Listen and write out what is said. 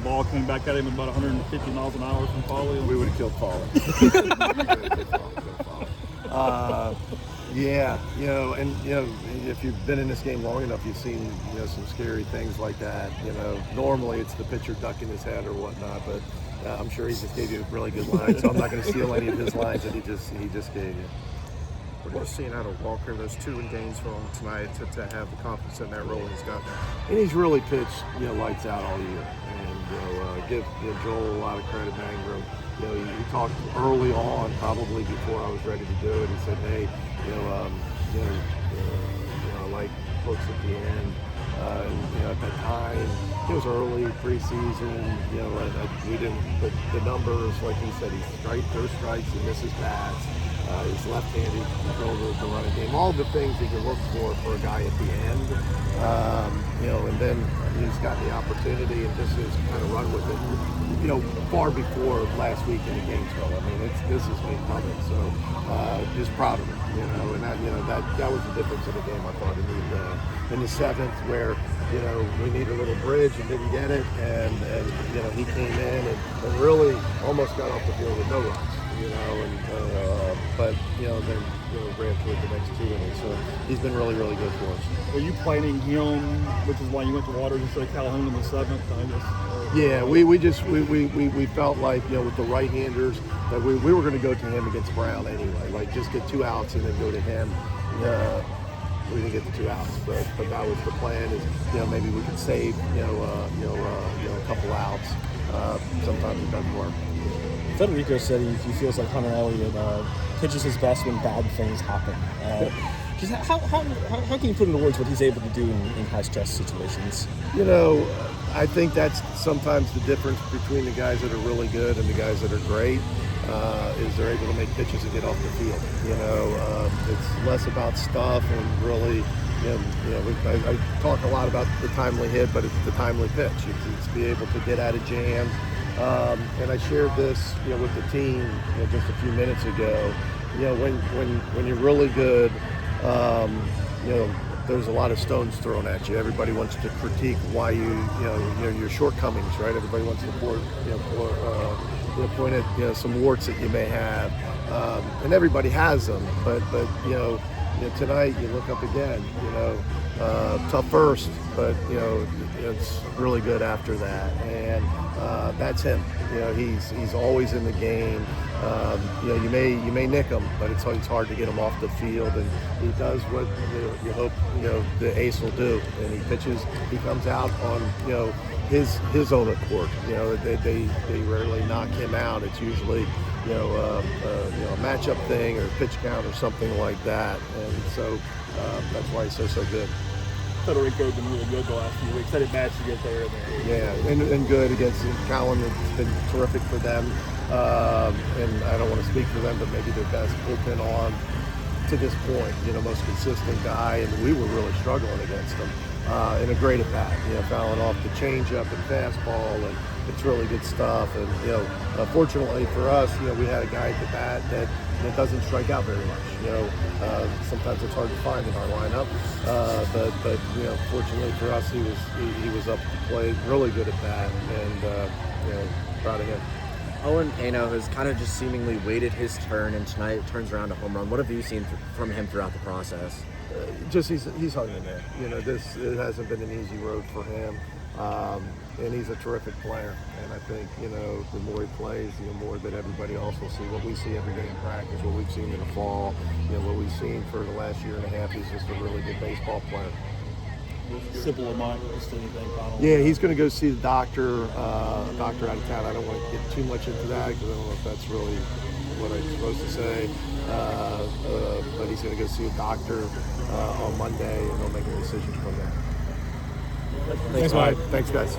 ball came back at him at about 150 miles an hour from Foley. We would have killed Foley. Yeah, and if you've been in this game long enough, you've seen some scary things like that. Normally it's the pitcher ducking his head or whatnot, but I'm sure he just gave you a really good line, so I'm not going to steal any of his lines that he just gave you. What are you seeing out of Walker? Those two in Gainesville tonight to have the confidence in that role he's got. And he's really pitched lights out all year, and give Joel a lot of credit, Mangrum. He talked early on, probably before I was ready to do it. He said, "Hey, I like folks at the end." At that time, it was early preseason. We didn't. But the numbers, like he said, throws strikes, he misses bats. He's left-handed, control the running game. All the things that you look for a guy at the end. And then he's got the opportunity and just has kind of run with it. Far before last week in Gainesville. I mean, this has been coming. So just proud of him. And that was the difference in the game. I thought in the seventh, where we needed a little bridge and didn't get it, and he came in and really almost got off the field with no runs. But then ran through the next 2 innings. So he's been really, really good for us. Were you planning him, which is why you went to Waters instead of Calhoun in the seventh? Yeah, we felt like with the right-handers that we were going to go to him against Brown anyway. Like just get 2 outs and then go to him. We didn't get the 2 outs, but that was the plan. Is maybe we could save a couple outs. Sometimes it doesn't work. Federico said he feels like Hunter Elliott pitches his best when bad things happen. How can you put into words what he's able to do in high-stress situations? I think that's sometimes the difference between the guys that are really good and the guys that are great, is they're able to make pitches and get off the field. It's less about stuff and really, I talk a lot about the timely hit, but it's the timely pitch. It's be able to get out of jams. And I shared this, with the team, just a few minutes ago. When you're really good, there's a lot of stones thrown at you. Everybody wants to critique why your shortcomings, right? Everybody wants to point at some warts that you may have, and everybody has them. But tonight you look up again. Tough first, but it's really good after that, and that's him. He's always in the game. You may nick him, but it's hard to get him off the field, and he does what you hope the ace will do, and he pitches. He comes out on his own accord. They rarely knock him out. It's usually a matchup thing or pitch count or something like that, and so that's why he's so good. Federico's been really good the last few weeks. Had it bad to get there. Yeah, and good against Callan. It's been terrific for them. And I don't want to speak for them, but maybe their best bullpen on to this point. Most consistent guy, and we were really struggling against him. And a great at bat. Fouling off the changeup and fastball, and it's really good stuff. And fortunately for us, we had a guy at the bat that doesn't strike out very much. Sometimes it's hard to find in our lineup, but fortunately for us, he was up to the plate, really good at bat, and proud of him. Owen Ano has kind of just seemingly waited his turn, and tonight turns around a home run. What have you seen from him throughout the process? He's hung in there. It hasn't been an easy road for him, and he's a terrific player. And I think the more he plays, the more that everybody else will see. What we see every day in practice, what we've seen in the fall, what we've seen for the last year and a half, he's just a really good baseball player. Simple reminder, just anything. Yeah, he's going to go see the doctor out of town. I don't want to get too much into that because I don't know if that's really what I'm supposed to say. But he's going to go see a doctor on Monday, and they'll make a decision from there. Thanks, Mike. Thanks, guys.